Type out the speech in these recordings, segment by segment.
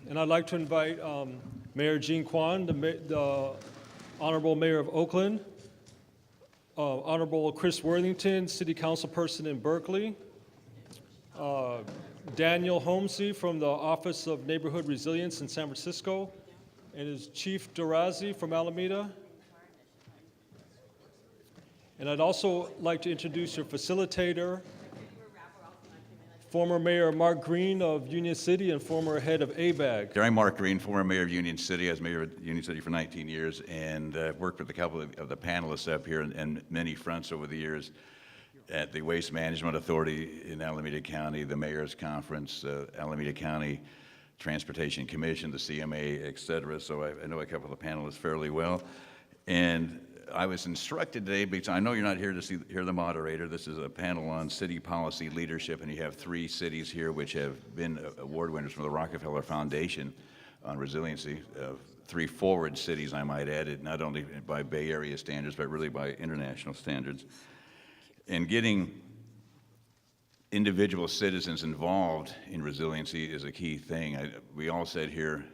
And I'd like to invite Mayor Jean Quan, the Honorable Mayor of Oakland, Honorable Chris Worthington, City Council Person in Berkeley, Daniel Holmesy from the Office of Neighborhood Resilience in San Francisco, and his Chief Durazi from Alameda. And I'd also like to introduce your facilitator, former Mayor Mark Green of Union City and former head of ABAG. I'm Mark Green, former mayor of Union City. I was mayor of Union City for 19 years, and worked with a couple of the panelists up here and many fronts over the years at the Waste Management Authority in Alameda County, the Mayor's Conference, Alameda County Transportation Commission, the CMA, et cetera. So I know a couple of the panelists fairly well. And I was instructed today, because I know you're not here to hear the moderator. This is a panel on city policy leadership, and you have 3 cities here which have been award winners from the Rockefeller Foundation on resiliency. 3 forward cities, I might add, not only by Bay Area standards, but really by international standards. And getting individual citizens involved in resiliency is a key thing. We all said here,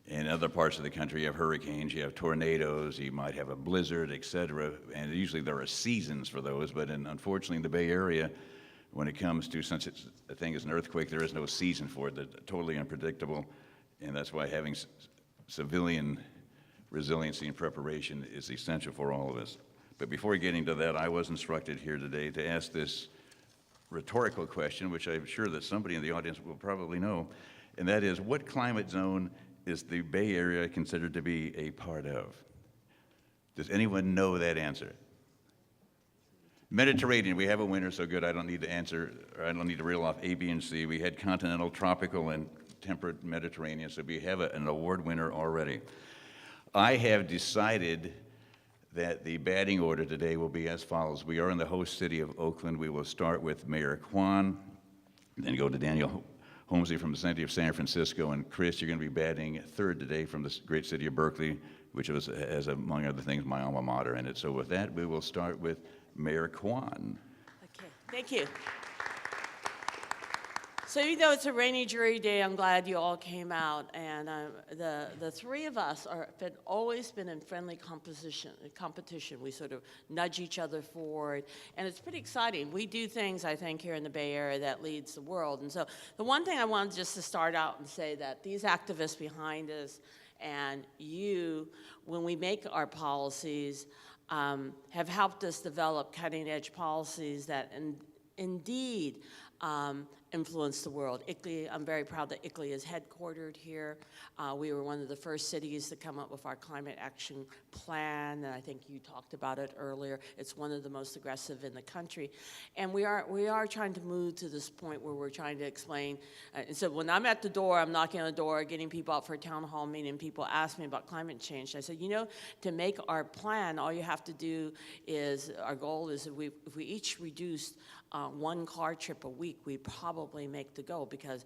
in other parts of the country, you have hurricanes, you have tornadoes, you might have a blizzard, et cetera, and usually there are seasons for those, but unfortunately in the Bay Area, when it comes to such a thing as an earthquake, there is no season for it. They're totally unpredictable, and that's why having civilian resiliency and preparation is essential for all of us. But before getting to that, I was instructed here today to ask this rhetorical question, which I'm sure that somebody in the audience will probably know, and that is, what climate zone is the Bay Area considered to be a part of? Does anyone know that answer? Mediterranean, we have a winner, so good, I don't need to answer, or I don't need to reel off A, B, and C. We had continental, tropical, and temperate Mediterranean, so we have an award winner already. I have decided that the batting order today will be as follows. We are in the host city of Oakland. We will start with Mayor Quan, then go to Daniel Holmesy from the city of San Francisco, and Chris, you're going to be batting 3rd today from the great city of Berkeley, which has, among other things, my alma mater in it. So with that, we will start with Mayor Quan. Okay, thank you. So even though it's a rainy, dreary day, I'm glad you all came out. And the 3 of us have always been in friendly competition. We sort of nudge each other forward. And it's pretty exciting. We do things, I think, here in the Bay Area that leads the world. And so the one thing I wanted just to start out and say that these activists behind us and you, when we make our policies, have helped us develop cutting-edge policies that indeed influence the world. ICLEI, I'm very proud that ICLEI is headquartered here. We were one of the first cities to come up with our climate action plan, and I think you talked about it earlier. It's one of the most aggressive in the country. And we are trying to move to this point where we're trying to explain. And so when I'm at the door, I'm knocking on the door, getting people out for a town hall meeting, people ask me about climate change. I said, you know, to make our plan, all you have to do is, our goal is if we each reduced 1 car trip a week, we probably make the goal, because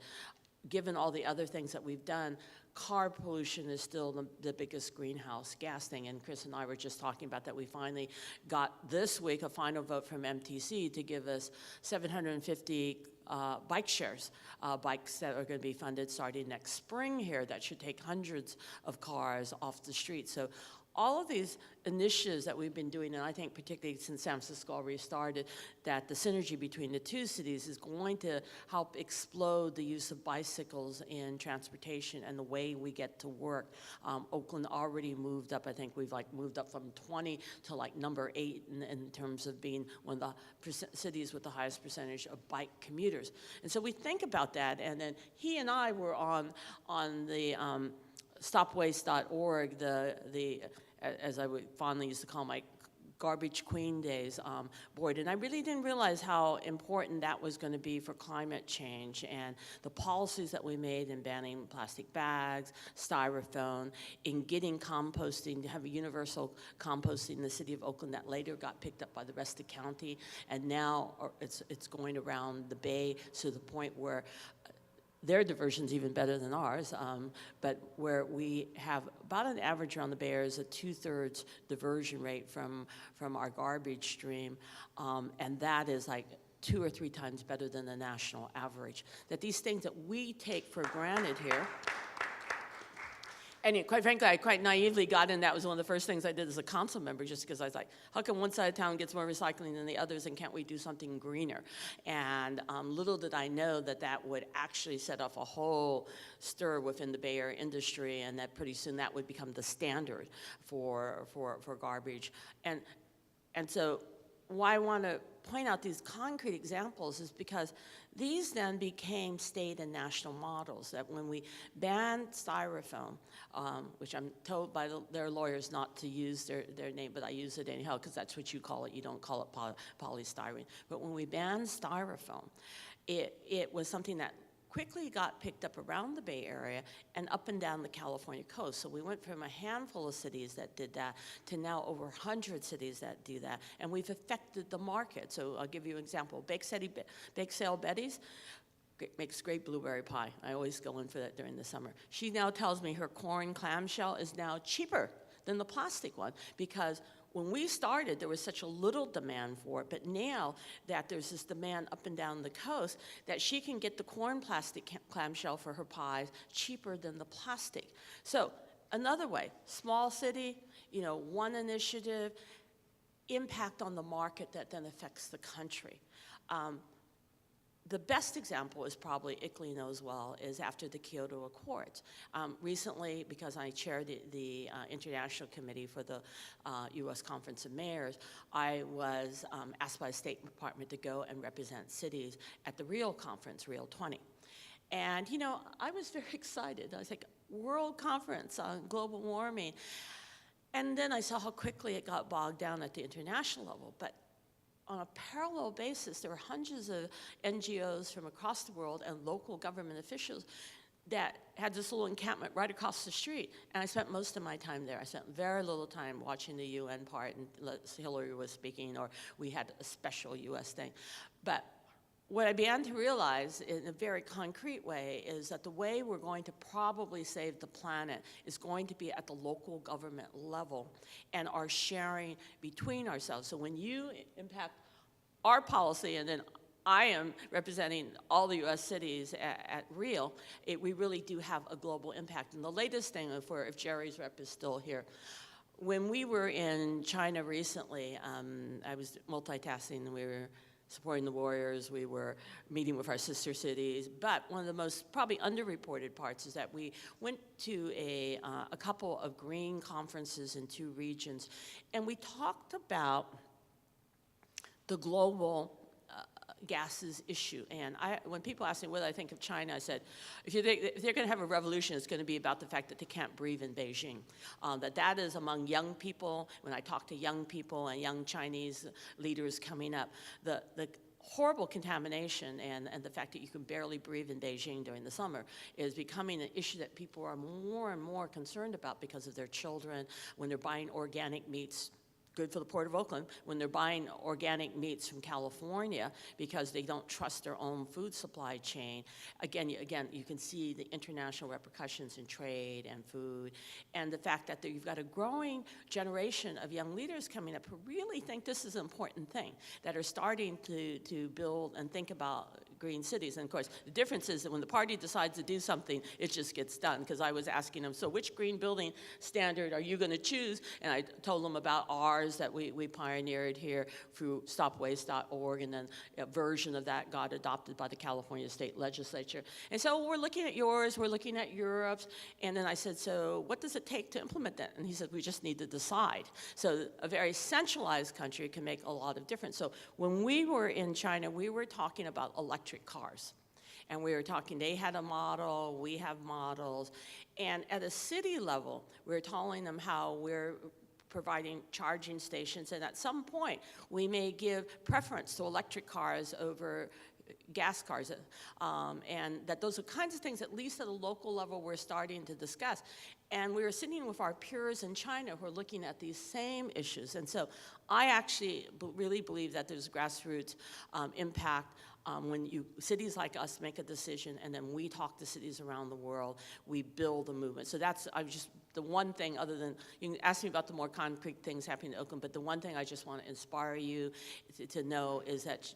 given all the other things that we've done, car pollution is still the biggest greenhouse gas thing. And Chris and I were just talking about that. We finally got this week a final vote from MTC to give us 750 bike shares, bikes that are going to be funded starting next spring here that should take hundreds of cars off the street. So all of these initiatives that we've been doing, and I think particularly since San Francisco already started, that the synergy between the 2 cities is going to help explode the use of bicycles in transportation and the way we get to work. Oakland already moved up. I think we've moved up from 20 to number 8 in terms of being one of the cities with the highest percentage of bike commuters. And so we think about that, and then he and I were on the stopwaste.org, as I would fondly used to call my Garbage Queen days board, and I really didn't realize how important that was going to be for climate change and the policies that we made in banning plastic bags, styrofoam, in getting composting, to have a universal composting in the city of Oakland that later got picked up by the rest of the county, and now it's going around the Bay to the point where their diversion's even better than ours, but where we have about an average around the Bay Area is a 2/3 diversion rate from our garbage stream, and that is like 2 or 3 times better than the national average. That these things that we take for granted here, and quite frankly, I quite naively got in. That was one of the first things I did as a council member, just because I was like, how come one side of town gets more recycling than the others, and can't we do something greener? And little did I know that that would actually set off a whole stir within the Bay Area industry, and that pretty soon that would become the standard for garbage. And so why I want to point out these concrete examples is because these then became state and national models, that when we banned styrofoam, which I'm told by their lawyers not to use their name, but I use it anyhow because that's what you call it. You don't call it polystyrene. But when we banned styrofoam, it was something that quickly got picked up around the Bay Area and up and down the California coast. So we went from a handful of cities that did that to now over 100 cities that do that. And we've affected the market. So I'll give you an example. Bake Sale Betty's makes great blueberry pie. I always go in for that during the summer. She now tells me her corn clamshell is now cheaper than the plastic one, because when we started, there was such a little demand for it, but now that there's this demand up and down the coast, that she can get the corn plastic clamshell for her pies cheaper than the plastic. So another way, small city, one initiative, impact on the market that then affects the country. The best example is probably Ickley knows well, is after the Kyoto Accords. Recently, because I chair the International Committee for the U.S. Conference of Mayors, I was asked by the State Department to go and represent cities at the Rio Conference, Rio 20. And, I was very excited. I was like, World Conference on Global Warming. And then I saw how quickly it got bogged down at the international level. But on a parallel basis, there were hundreds of NGOs from across the world and local government officials that had this little encampment right across the street. And I spent most of my time there. I spent very little time watching the UN part, and Hillary was speaking, or we had a special US thing. But what I began to realize in a very concrete way is that the way we're going to probably save the planet is going to be at the local government level and our sharing between ourselves. So when you impact our policy, and then I am representing all the US cities at Rio, we really do have a global impact. And the latest thing, if Jerry's rep is still here, when we were in China recently, I was multitasking, and we were supporting the warriors, we were meeting with our sister cities, but one of the most probably underreported parts is that we went to a couple of green conferences in 2 regions, and we talked about the global gases issue. And when people ask me what I think of China, I said, if they're going to have a revolution, it's going to be about the fact that they can't breathe in Beijing. That is among young people. When I talk to young people and young Chinese leaders coming up, the horrible contamination and the fact that you can barely breathe in Beijing during the summer is becoming an issue that people are more and more concerned about because of their children. When they're buying organic meats, good for the Port of Oakland, when they're buying organic meats from California because they don't trust their own food supply chain. Again, you can see the international repercussions in trade and food, and the fact that you've got a growing generation of young leaders coming up who really think this is an important thing, that are starting to build and think about green cities. And of course, the difference is that when the party decides to do something, it just gets done. Because I was asking them, so which green building standard are you going to choose? And I told them about ours that we pioneered here through stopwaste.org, and then a version of that got adopted by the California State Legislature. And so we're looking at yours, we're looking at Europe's, and then I said, so what does it take to implement that? And he said, we just need to decide. So a very centralized country can make a lot of difference. So when we were in China, we were talking about electric cars. And we were talking, they had a model, we have models. And at a city level, we were telling them how we're providing charging stations, and at some point, we may give preference to electric cars over gas cars, and that those are kinds of things, at least at a local level, we're starting to discuss. And we were sitting with our peers in China who are looking at these same issues. And so I actually really believe that there's grassroots impact When cities like us make a decision and then we talk to cities around the world, we build a movement. So that's the one thing, other than, you can ask me about the more concrete things happening in Oakland, but the one thing I just want to inspire you to know is that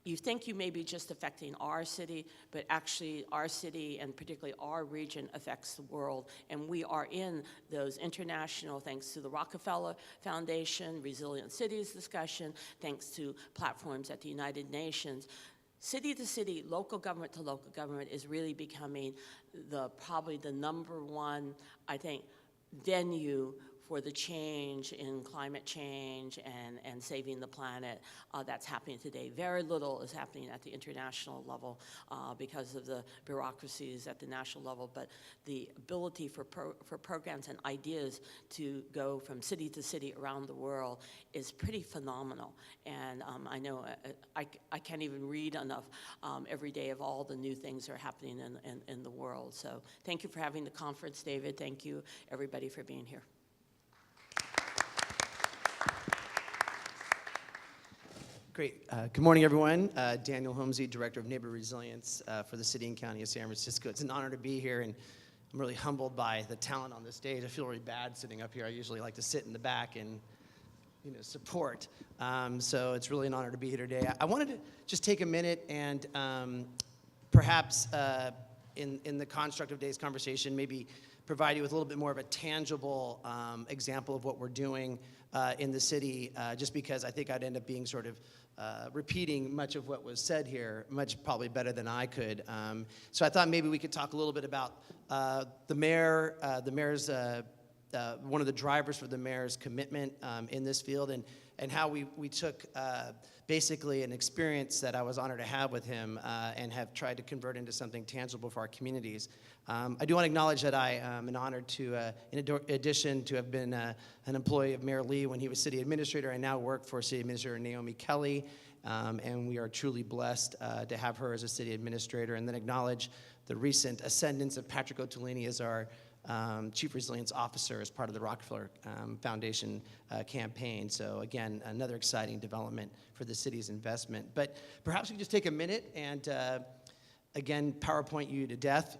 you think you may be just affecting our city, but actually our city and particularly our region affects the world. And we are in those international, thanks to the Rockefeller Foundation, Resilient Cities discussion, thanks to platforms at the United Nations. City to city, local government to local government is really becoming probably the #1, I think, venue for the change in climate change and saving the planet that's happening today. Very little is happening at the international level because of the bureaucracies at the national level, but the ability for programs and ideas to go from city to city around the world is pretty phenomenal. And I know I can't even read enough every day of all the new things that are happening in the world. So thank you for having the conference, David. Thank you, everybody, for being here. Great. Good morning, everyone. Daniel Holmesy, Director of Neighborhood Resilience for the City and County of San Francisco. It's an honor to be here, and I'm really humbled by the talent on the stage. I feel really bad sitting up here. I usually like to sit in the back and support. So it's really an honor to be here today. I wanted to just take a minute and perhaps in the construct of today's conversation, maybe provide you with a little bit more of a tangible example of what we're doing in the city, just because I think I'd end up being sort of repeating much of what was said here, much probably better than I could. So I thought maybe we could talk a little bit about the mayor's, one of the drivers for the mayor's commitment in this field, and how we took basically an experience that I was honored to have with him and have tried to convert into something tangible for our communities. I do want to acknowledge that I am honored to, in addition to have been an employee of Mayor Lee when he was city administrator, I now work for City Administrator Naomi Kelly, and we are truly blessed to have her as a city administrator, and then acknowledge the recent ascendance of Patrick O'Tolini as our Chief Resilience Officer as part of the Rockefeller Foundation campaign. So again, another exciting development for the city's investment. But perhaps we could just take a minute and again, PowerPoint you to death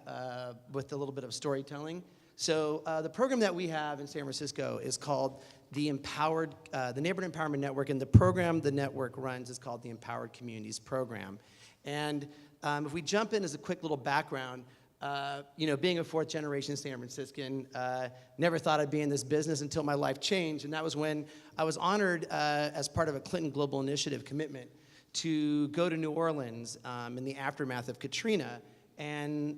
with a little bit of storytelling. So the program that we have in San Francisco is called the Neighborhood Empowerment Network, and the program the network runs is called the Empowered Communities Program. And if we jump in as a quick little background, being a fourth generation San Franciscan, never thought I'd be in this business until my life changed, and that was when I was honored as part of a Clinton Global Initiative commitment to go to New Orleans in the aftermath of Katrina and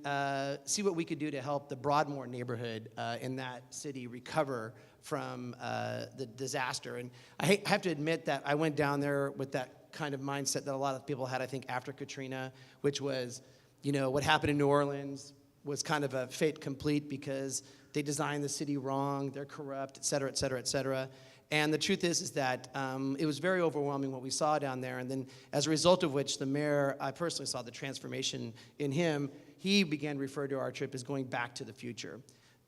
see what we could do to help the Broadmoor neighborhood in that city recover from the disaster. And I have to admit that I went down there with that kind of mindset that a lot of people had, I think, after Katrina, which was, what happened in New Orleans was kind of a fait complete because they designed the city wrong, they're corrupt, et cetera, et cetera, et cetera. And the truth is that it was very overwhelming what we saw down there. And then as a result of which the mayor, I personally saw the transformation in him. He began to refer to our trip as going back to the future.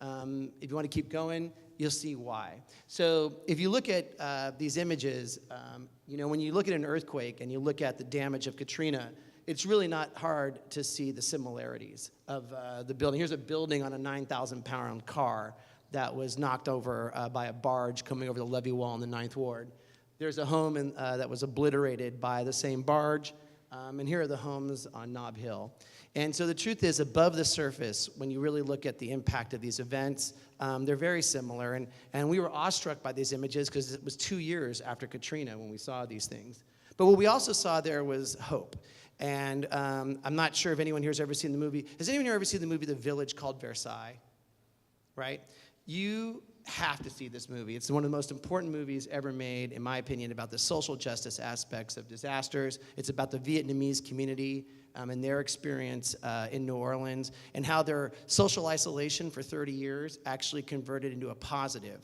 If you want to keep going, you'll see why. So if you look at these images, when you look at an earthquake and you look at the damage of Katrina, it's really not hard to see the similarities of the building. Here's a building on a 9,000-pound car that was knocked over by a barge coming over the levee wall in the 9th Ward. There's a home that was obliterated by the same barge, and here are the homes on Nob Hill. And so the truth is, above the surface, when you really look at the impact of these events, they're very similar. And we were awestruck by these images because it was 2 years after Katrina when we saw these things. But what we also saw there was hope. And I'm not sure if anyone here has ever seen the movie. Has anyone here ever seen the movie The Village Called Versailles? Right? You have to see this movie. It's one of the most important movies ever made, in my opinion, about the social justice aspects of disasters. It's about the Vietnamese community and their experience in New Orleans, and how their social isolation for 30 years actually converted into a positive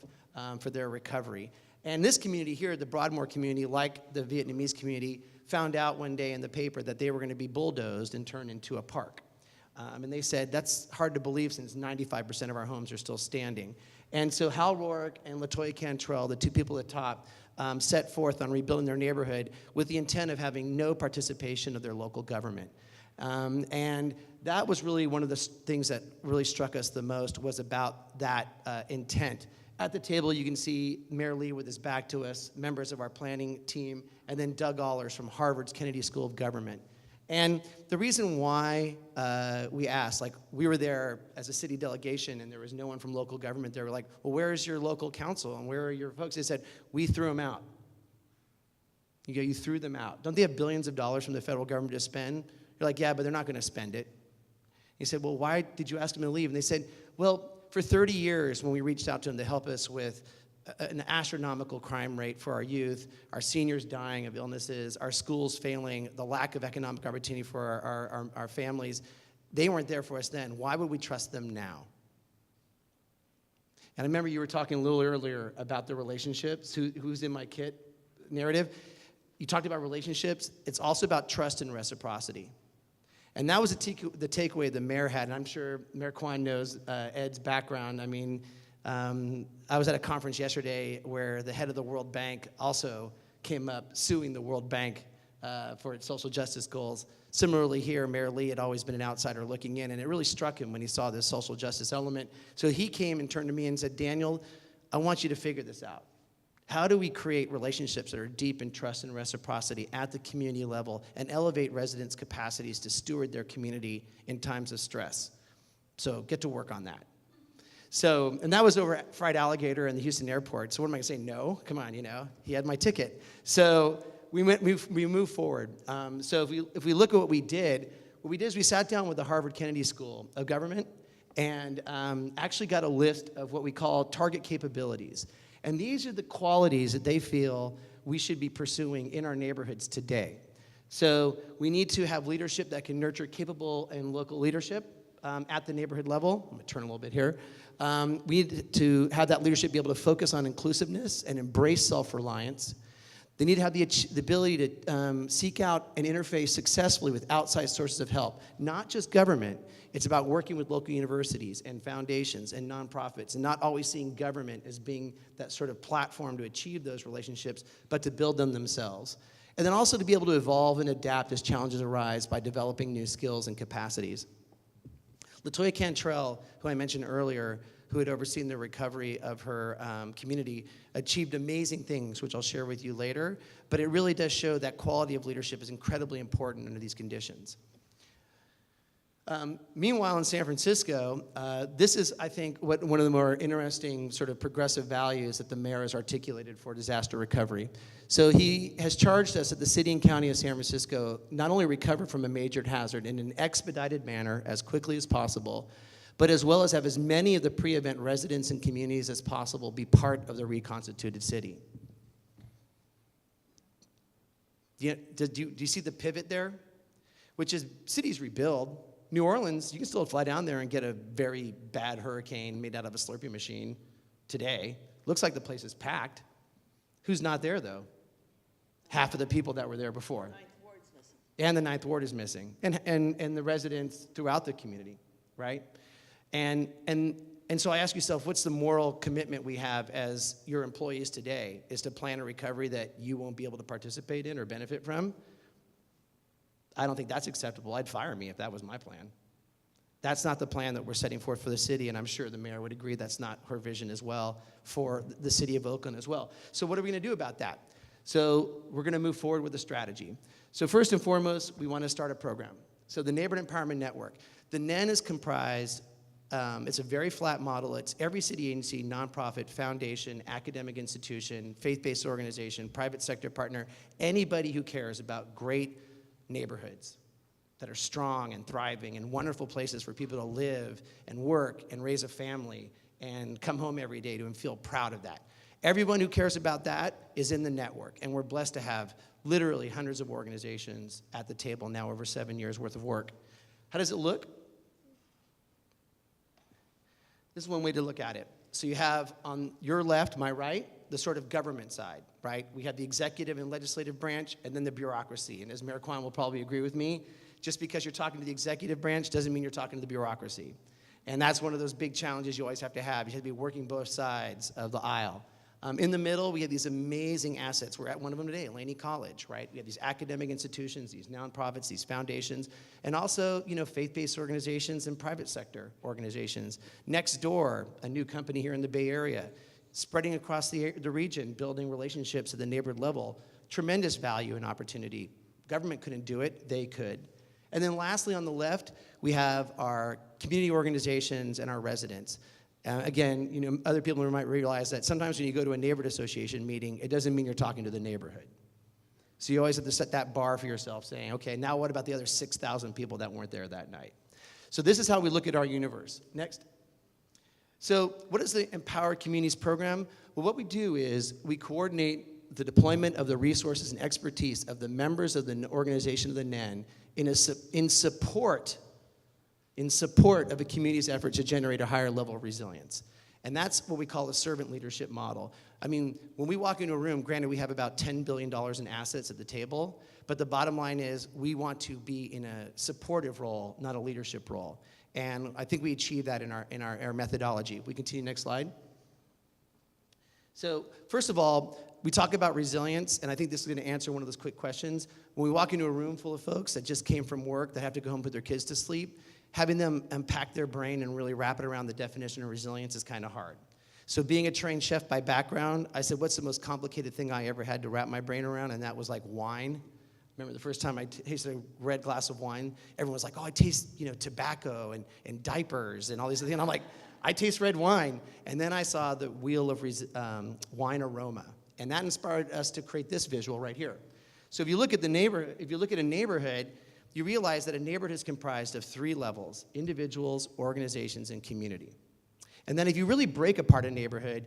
for their recovery. And this community here, the Broadmoor community, like the Vietnamese community, found out one day in the paper that they were going to be bulldozed and turned into a park. And they said, that's hard to believe since 95% of our homes are still standing. And so Hal Rourke and LaToya Cantrell, the two people at the top, set forth on rebuilding their neighborhood with the intent of having no participation of their local government. And that was really one of the things that really struck us the most, was about that intent. At the table, you can see Mayor Lee with his back to us, members of our planning team, and then Doug Allers from Harvard's Kennedy School of Government. And the reason why we asked, like, we were there as a city delegation and there was no one from local government. They were like, well, where is your local council and where are your folks? They said, we threw them out. You go, you threw them out. Don't they have billions of dollars from the federal government to spend? You're like, yeah, but they're not going to spend it. He said, well, why did you ask them to leave? And they said, well, for 30 years when we reached out to them to help us with an astronomical crime rate for our youth, our seniors dying of illnesses, our schools failing, the lack of economic opportunity for our families, they weren't there for us then. Why would we trust them now? And I remember you were talking a little earlier about the relationships, who's in my kit narrative. You talked about relationships. It's also about trust and reciprocity. And that was the takeaway the mayor had, and I'm sure Mayor Kwan knows Ed's background. I mean, I was at a conference yesterday where the head of the World Bank also came up suing the World Bank for its social justice goals. Similarly here, Mayor Lee had always been an outsider looking in, and it really struck him when he saw this social justice element. So he came and turned to me and said, Daniel, I want you to figure this out. How do we create relationships that are deep in trust and reciprocity at the community level and elevate residents' capacities to steward their community in times of stress? So get to work on that. So, and that was over at Fried Alligator in the Houston airport. So what am I going to say? No, come on, you know, he had my ticket. So we moved forward. So if we look at what we did is we sat down with the Harvard Kennedy School of Government and actually got a list of what we call target capabilities. And these are the qualities that they feel we should be pursuing in our neighborhoods today. So we need to have leadership that can nurture capable and local leadership at the neighborhood level. I'm going to turn a little bit here. We need to have that leadership be able to focus on inclusiveness and embrace self-reliance. They need to have the ability to seek out and interface successfully with outside sources of help, not just government. It's about working with local universities and foundations and nonprofits and not always seeing government as being that sort of platform to achieve those relationships, but to build them themselves. And then also to be able to evolve and adapt as challenges arise by developing new skills and capacities. LaToya Cantrell, who I mentioned earlier, who had overseen the recovery of her community, achieved amazing things, which I'll share with you later. But it really does show that quality of leadership is incredibly important under these conditions. Meanwhile, in San Francisco, this is, I think, one of the more interesting sort of progressive values that the mayor has articulated for disaster recovery. So he has charged us that the city and county of San Francisco not only recover from a major hazard in an expedited manner as quickly as possible, but as well as have as many of the pre-event residents and communities as possible be part of the reconstituted city. Do you see the pivot there? Which is cities rebuild. New Orleans, you can still fly down there and get a very bad hurricane made out of a Slurpee machine today. Looks like the place is packed. Who's not there, though? Half of the people that were there before. The Ninth Ward's missing. And the Ninth Ward is missing. And the residents throughout the community, right? And so I ask yourself, what's the moral commitment we have as your employees today is to plan a recovery that you won't be able to participate in or benefit from? I don't think that's acceptable. I'd fire me if that was my plan. That's not the plan that we're setting forth for the city, and I'm sure the mayor would agree that's not her vision as well for the city of Oakland as well. So what are we going to do about that? So we're going to move forward with a strategy. So first and foremost, we want to start a program. So the Neighborhood Empowerment Network. The NEN is comprised, it's a very flat model. It's every city agency, nonprofit, foundation, academic institution, faith-based organization, private sector partner, anybody who cares about great neighborhoods that are strong and thriving and wonderful places for people to live and work and raise a family and come home every day and feel proud of that. Everyone who cares about that is in the network, and we're blessed to have literally hundreds of organizations at the table now, over 7 years worth of work. How does it look? This is one way to look at it. So you have on your left, my right, the sort of government side, right? We have the executive and legislative branch, and then the bureaucracy. And as Mayor Kwan will probably agree with me, just because you're talking to the executive branch doesn't mean you're talking to the bureaucracy. And that's one of those big challenges you always have to have. You have to be working both sides of the aisle. In the middle, we have these amazing assets. We're at one of them today, Laney College, right? We have these academic institutions, these nonprofits, these foundations, and also, faith-based organizations and private sector organizations. Next door, a new company here in the Bay Area, spreading across the region, building relationships at the neighborhood level. Tremendous value and opportunity. Government couldn't do it, they could. And then lastly, on the left, we have our community organizations and our residents. Again, other people might realize that sometimes when you go to a neighborhood association meeting, it doesn't mean you're talking to the neighborhood. So you always have to set that bar for yourself, saying, okay, now what about the other 6,000 people that weren't there that night? So this is how we look at our universe. Next. So what is the Empower Communities program? Well, what we do is we coordinate the deployment of the resources and expertise of the members of the organization of the NEN in support of a community's effort to generate a higher level of resilience. And that's what we call a servant leadership model. I mean, when we walk into a room, granted we have about $10 billion in assets at the table, but the bottom line is we want to be in a supportive role, not a leadership role. And I think we achieve that in our methodology. If we continue, next slide. So first of all, we talk about resilience, and I think this is going to answer one of those quick questions. When we walk into a room full of folks that just came from work, that have to go home and put their kids to sleep, having them unpack their brain and really wrap it around the definition of resilience is kind of hard. So being a trained chef by background, I said, what's the most complicated thing I ever had to wrap my brain around? And that was like wine. Remember the first time I tasted a red glass of wine, everyone was like, oh, I taste, tobacco and diapers and all these things. And I'm like, I taste red wine. And then I saw the wheel of wine aroma. And that inspired us to create this visual right here. So if you look at a neighborhood, you realize that a neighborhood is comprised of 3 levels: individuals, organizations, and community. And then if you really break apart a neighborhood,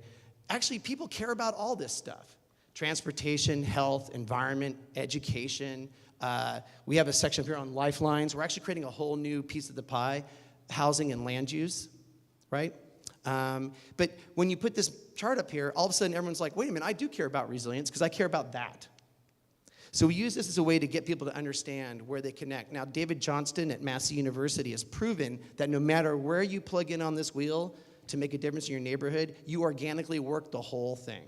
actually people care about all this stuff: transportation, health, environment, education. We have a section here on lifelines. We're actually creating a whole new piece of the pie: housing and land use, right? But when you put this chart up here, all of a sudden everyone's like, wait a minute, I do care about resilience because I care about that. So we use this as a way to get people to understand where they connect. Now, David Johnston at Massey University has proven that no matter where you plug in on this wheel to make a difference in your neighborhood, you organically work the whole thing.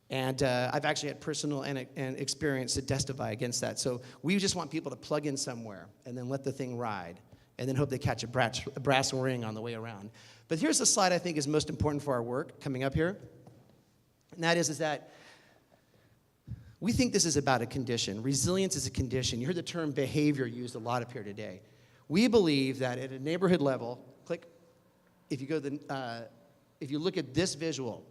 And I've actually had personal and experience to testify against that. So we just want people to plug in somewhere and then let the thing ride, and then hope they catch a brass ring on the way around. But here's the slide I think is most important for our work coming up here. And that is that we think this is about a condition. Resilience is a condition. You heard the term behavior used a lot up here today. We believe that at a neighborhood level, if you look at this visual,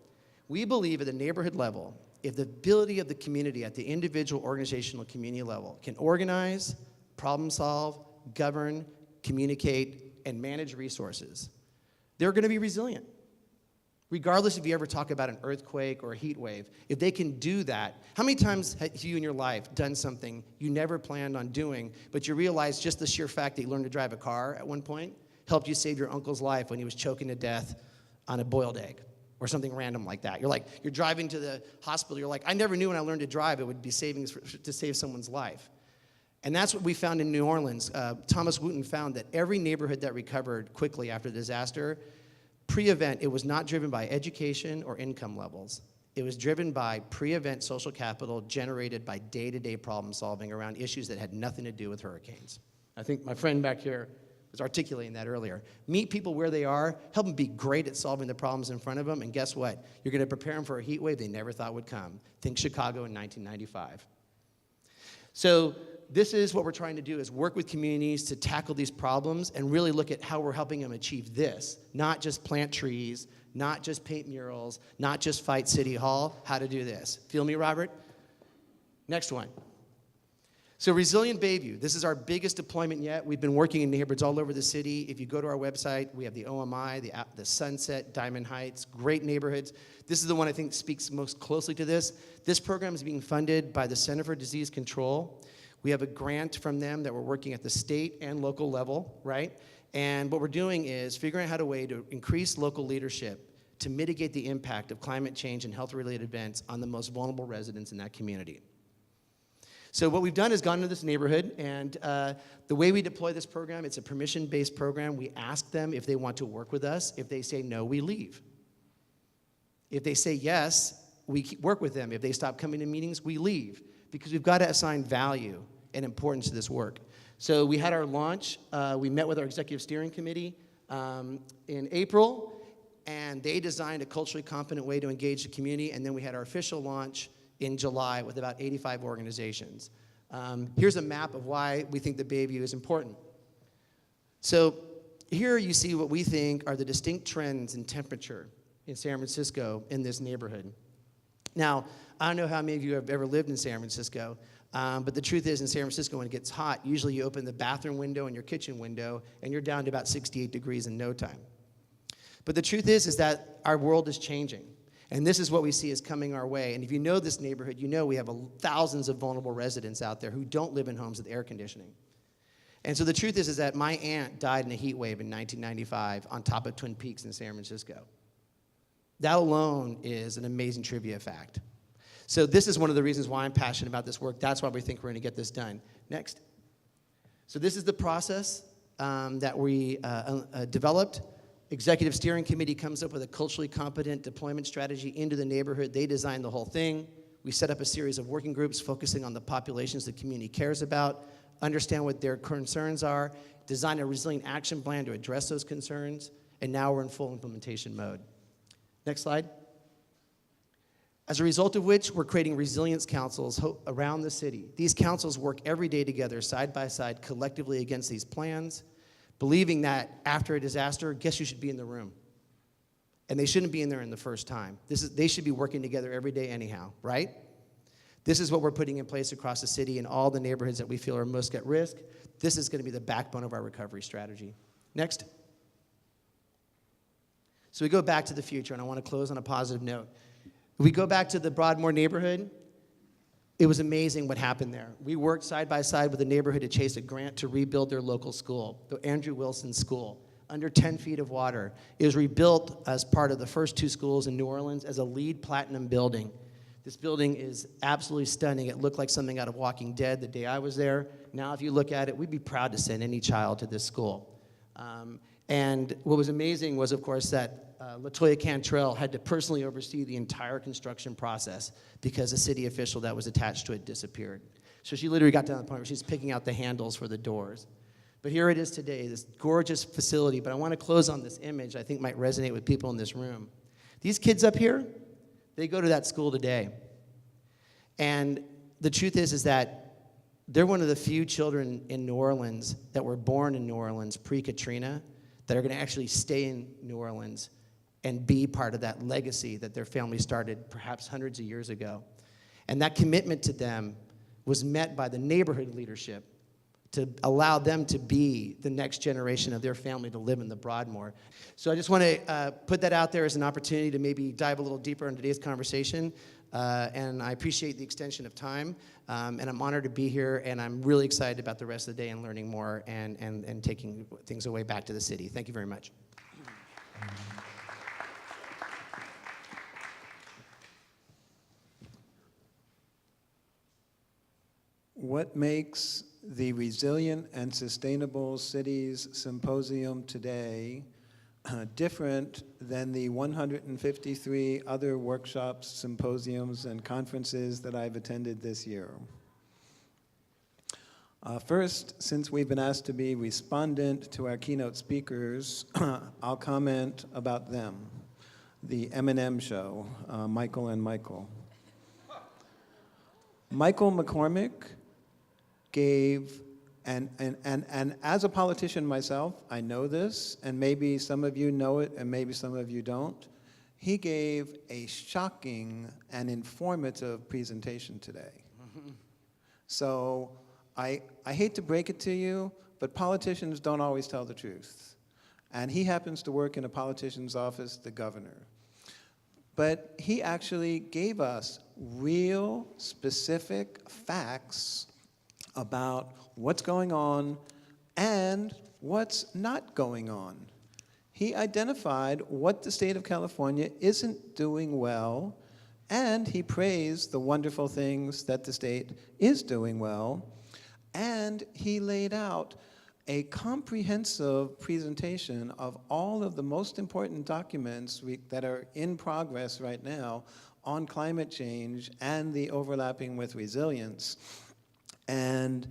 we believe at the neighborhood level, if the ability of the community at the individual, organizational, community level can organize, problem solve, govern, communicate, and manage resources, they're going to be resilient. Regardless if you ever talk about an earthquake or a heat wave, if they can do that, how many times have you in your life done something you never planned on doing, but you realize just the sheer fact that you learned to drive a car at one point helped you save your uncle's life when he was choking to death on a boiled egg or something random like that? You're driving to the hospital, you're like, I never knew when I learned to drive it would be to save someone's life. And that's what we found in New Orleans. Thomas Wooten found that every neighborhood that recovered quickly after the disaster, pre-event, it was not driven by education or income levels. It was driven by pre-event social capital generated by day-to-day problem solving around issues that had nothing to do with hurricanes. I think my friend back here was articulating that earlier. Meet people where they are, help them be great at solving the problems in front of them, and guess what? You're going to prepare them for a heat wave they never thought would come. Think Chicago in 1995. So this is what we're trying to do, is work with communities to tackle these problems and really look at how we're helping them achieve this. Not just plant trees, not just paint murals, not just fight City Hall, how to do this. Feel me, Robert? Next one. So Resilient Bayview, this is our biggest deployment yet. We've been working in neighborhoods all over the city. If you go to our website, we have the OMI, the Sunset, Diamond Heights, great neighborhoods. This is the one I think speaks most closely to this. This program is being funded by the Center for Disease Control. We have a grant from them that we're working at the state and local level, right? And what we're doing is figuring out how to increase local leadership to mitigate the impact of climate change and health-related events on the most vulnerable residents in that community. So what we've done is gone into this neighborhood, and the way we deploy this program, it's a permission-based program. We ask them if they want to work with us. If they say no, we leave. If they say yes, we work with them. If they stop coming to meetings, we leave, because we've got to assign value and importance to this work. So we had our launch. We met with our executive steering committee in April, and they designed a culturally competent way to engage the community, and then we had our official launch in July with about 85 organizations. Here's a map of why we think the Bayview is important. So here you see what we think are the distinct trends in temperature in San Francisco in this neighborhood. Now, I don't know how many of you have ever lived in San Francisco, but the truth is in San Francisco when it gets hot, usually you open the bathroom window and your kitchen window and you're down to about 68 degrees in no time. But the truth is that our world is changing. And this is what we see is coming our way. And if you know this neighborhood, you know we have thousands of vulnerable residents out there who don't live in homes with air conditioning. And so the truth is that my aunt died in a heat wave in 1995 on top of Twin Peaks in San Francisco. That alone is an amazing trivia fact. So this is one of the reasons why I'm passionate about this work. That's why we think we're going to get this done. Next. So this is the process that we developed. Executive steering committee comes up with a culturally competent deployment strategy into the neighborhood. They design the whole thing. We set up a series of working groups focusing on the populations the community cares about, understand what their concerns are, design a resilient action plan to address those concerns, and now we're in full implementation mode. Next slide. As a result of which, we're creating resilience councils around the city. These councils work every day together, side by side, collectively against these plans, believing that after a disaster, guess who should be in the room? And they shouldn't be in there in the first time. They should be working together every day anyhow, right? This is what we're putting in place across the city in all the neighborhoods that we feel are most at risk. This is going to be the backbone of our recovery strategy. Next. So we go back to the future, and I want to close on a positive note. If we go back to the Broadmoor neighborhood, it was amazing what happened there. We worked side by side with the neighborhood to chase a grant to rebuild their local school, the Andrew Wilson School, under 10 feet of water. It was rebuilt as part of the first 2 schools in New Orleans as a LEED Platinum building. This building is absolutely stunning. It looked like something out of Walking Dead the day I was there. Now, if you look at it, we'd be proud to send any child to this school. And what was amazing was, of course, that LaToya Cantrell had to personally oversee the entire construction process because a city official that was attached to it disappeared. So she literally got to the point where she's picking out the handles for the doors. But here it is today, this gorgeous facility. But I want to close on this image I think might resonate with people in this room. These kids up here, they go to that school today. And the truth is that they're one of the few children in New Orleans that were born in New Orleans pre-Katrina that are going to actually stay in New Orleans and be part of that legacy that their family started perhaps hundreds of years ago. And that commitment to them was met by the neighborhood leadership to allow them to be the next generation of their family to live in the Broadmoor. So I just want to put that out there as an opportunity to maybe dive a little deeper into today's conversation. And I appreciate the extension of time. And I'm honored to be here, and I'm really excited about the rest of the day and learning more and taking things away back to the city. Thank you very much. What makes the Resilient and Sustainable Cities Symposium today different than the 153 other workshops, symposiums, and conferences that I've attended this year? First, since we've been asked to be respondent to our keynote speakers, I'll comment about them. The M&M show, Michael and Michael. Michael McCormick gave, and as a politician myself, I know this, and maybe some of you know it, and maybe some of you don't. He gave a shocking and informative presentation today. So I hate to break it to you, but politicians don't always tell the truth. And he happens to work in a politician's office, the governor. But he actually gave us real, specific facts about what's going on and what's not going on. He identified what the state of California isn't doing well And he praised the wonderful things that the state is doing well. And he laid out a comprehensive presentation of all of the most important documents that are in progress right now on climate change and the overlapping with resilience. And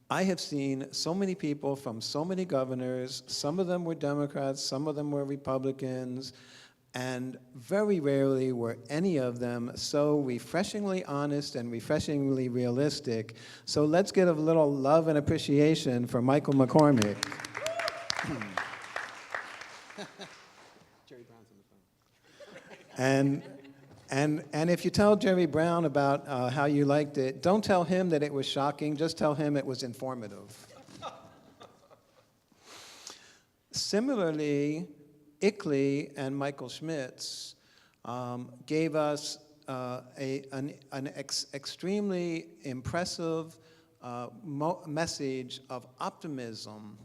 I have seen so many people from so many governors. Some of them were Democrats, some of them were Republicans, and very rarely were any of them so refreshingly honest and refreshingly realistic. So let's give a little love and appreciation for Michael McCormick. Jerry Brown's on the phone. And if you tell Jerry Brown about how you liked it, don't tell him that it was shocking, just tell him it was informative. Similarly, Ickley and Michael Schmitz gave us an extremely impressive message of optimism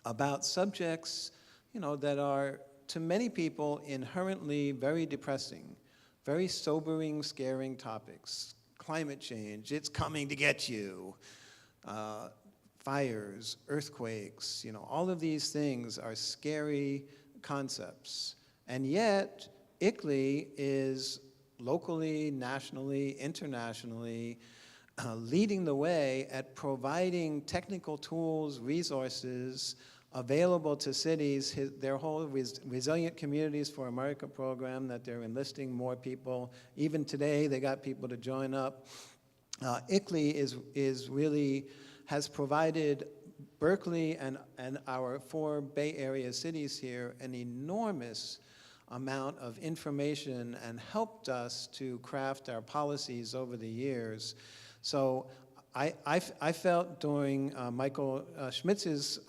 about subjects, that are, to many people, inherently very depressing, very sobering, scaring topics. Climate change, it's coming to get you. Fires, earthquakes, all of these things are scary concepts. And yet, Ickley is locally, nationally, internationally leading the way at providing technical tools, resources available to cities. Their whole Resilient Communities for America program that they're enlisting more people. Even today, they got people to join up. Ickley has provided Berkeley and our 4 Bay Area cities here an enormous amount of information and helped us to craft our policies over the years. So I felt during Michael Schmitz's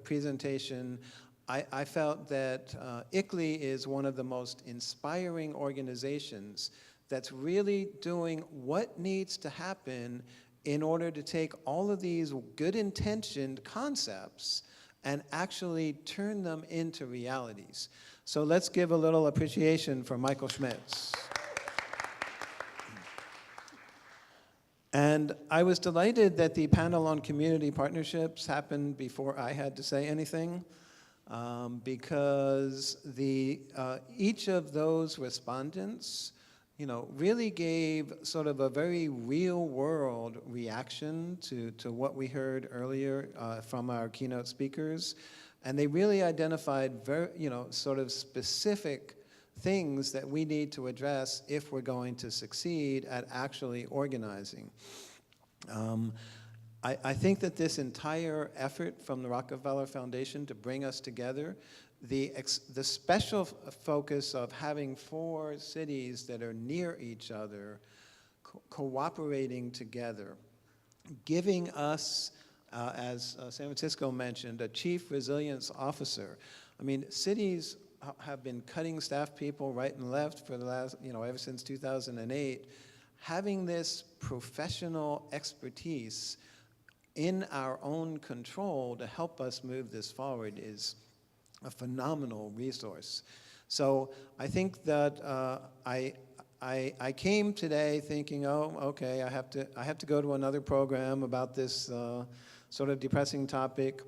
presentation, I felt that Ickley is one of the most inspiring organizations that's really doing what needs to happen in order to take all of these good-intentioned concepts and actually turn them into realities. So let's give a little appreciation for Michael Schmitz. And I was delighted that the panel on community partnerships happened before I had to say anything, because each of those respondents really gave sort of a very real-world reaction to what we heard earlier from our keynote speakers. And they really identified very, sort of specific things that we need to address if we're going to succeed at actually organizing. I think that this entire effort from the Rockefeller Foundation to bring us together, the special focus of having 4 cities that are near each other, cooperating together, giving us, as San Francisco mentioned, a chief resilience officer. I mean, cities have been cutting staff people right and left for the last, ever since 2008. Having this professional expertise in our own control to help us move this forward is a phenomenal resource. So I think that I came today thinking, oh, okay, I have to go to another program about this sort of depressing topic.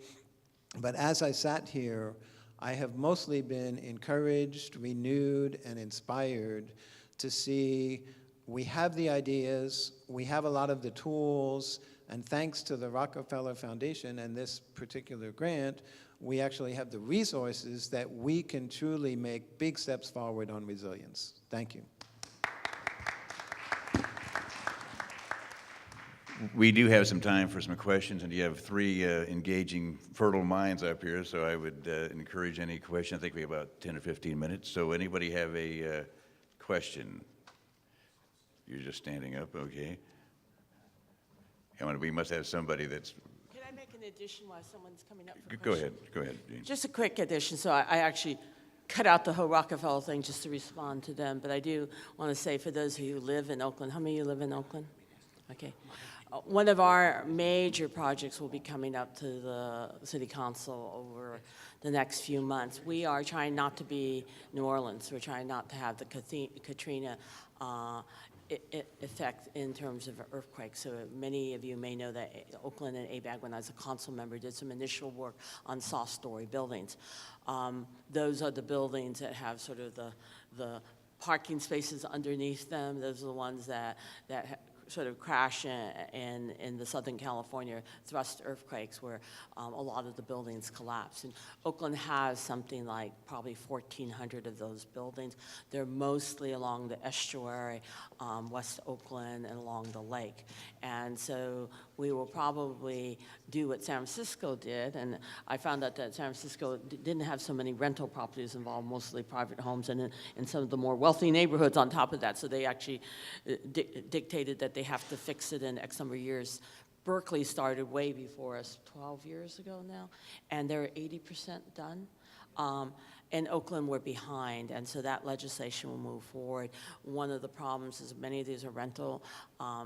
But as I sat here, I have mostly been encouraged, renewed, and inspired to see we have the ideas, we have a lot of the tools, and thanks to the Rockefeller Foundation and this particular grant, we actually have the resources that we can truly make big steps forward on resilience. Thank you. We do have some time for some questions, and you have 3 engaging, fertile minds up here, so I would encourage any question. I think we have about 10 or 15 minutes. So anybody have a question? You're just standing up, okay. We must have somebody that's... Can I make an addition while someone's coming up for Go ahead, Jean. Just a quick addition. So I actually cut out the whole Rockefeller thing just to respond to them, but I do want to say for those of you who live in Oakland, how many of you live in Oakland? Okay. One of our major projects will be coming up to the city council over the next few months. We are trying not to be New Orleans. We're trying not to have the Katrina effect in terms of earthquakes. So many of you may know that Oakland and ABAG, when I was a council member, did some initial work on soft story buildings. Those are the buildings that have sort of the parking spaces underneath them. Those are the ones that sort of crash in the Southern California thrust earthquakes where a lot of the buildings collapse. And Oakland has something like probably 1,400 of those buildings. They're mostly along the estuary, West Oakland, and along the lake. And so we will probably do what San Francisco did, and I found out that San Francisco didn't have so many rental properties involved, mostly private homes, and in some of the more wealthy neighborhoods on top of that, so they actually dictated that they have to fix it in X number of years. Berkeley started way before us, 12 years ago now, and they're 80% done. In Oakland, we're behind, and so that legislation will move forward. One of the problems is many of these are rental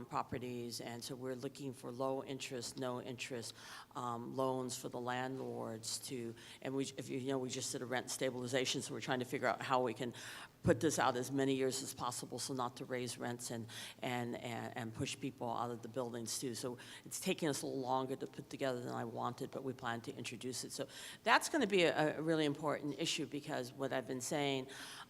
properties, and so we're looking for low interest, no interest loans for the landlords to, and if you know, we just did a rent stabilization, so we're trying to figure out how we can put this out as many years as possible so not to raise rents and push people out of the buildings too. So it's taking us a little longer to put together than I wanted, but we plan to introduce it. So that's going to be a really important issue because what I've been saying,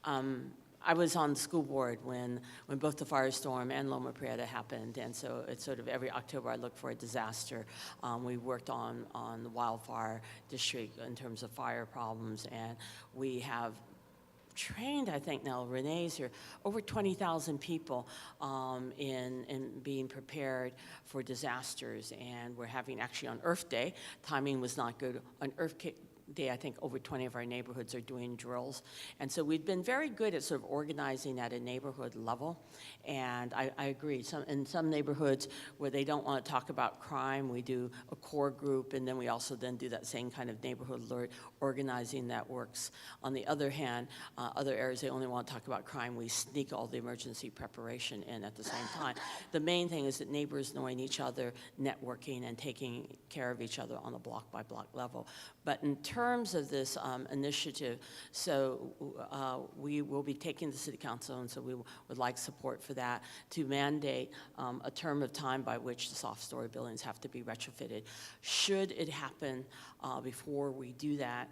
I was on the school board when both the firestorm and Loma Prieta happened, and so it's sort of every October I look for a disaster. We worked on the wildfire district in terms of fire problems, and we have trained, I think now, Renee's here, over 20,000 people in being prepared for disasters. And we're having, actually on Earth Day, timing was not good, on Earth Day, I think over 20 of our neighborhoods are doing drills. And so we've been very good at sort of organizing at a neighborhood level. And I agree, in some neighborhoods where they don't want to talk about crime, we do a core group, and then we also then do that same kind of neighborhood organizing that works. On the other hand, other areas they only want to talk about crime, we sneak all the emergency preparation in at the same time. The main thing is that neighbors knowing each other, networking, and taking care of each other on a block-by-block level. But in terms of this initiative, so we will be taking the city council, and so we would like support for that to mandate a term of time by which the soft story buildings have to be retrofitted. Should it happen before we do that,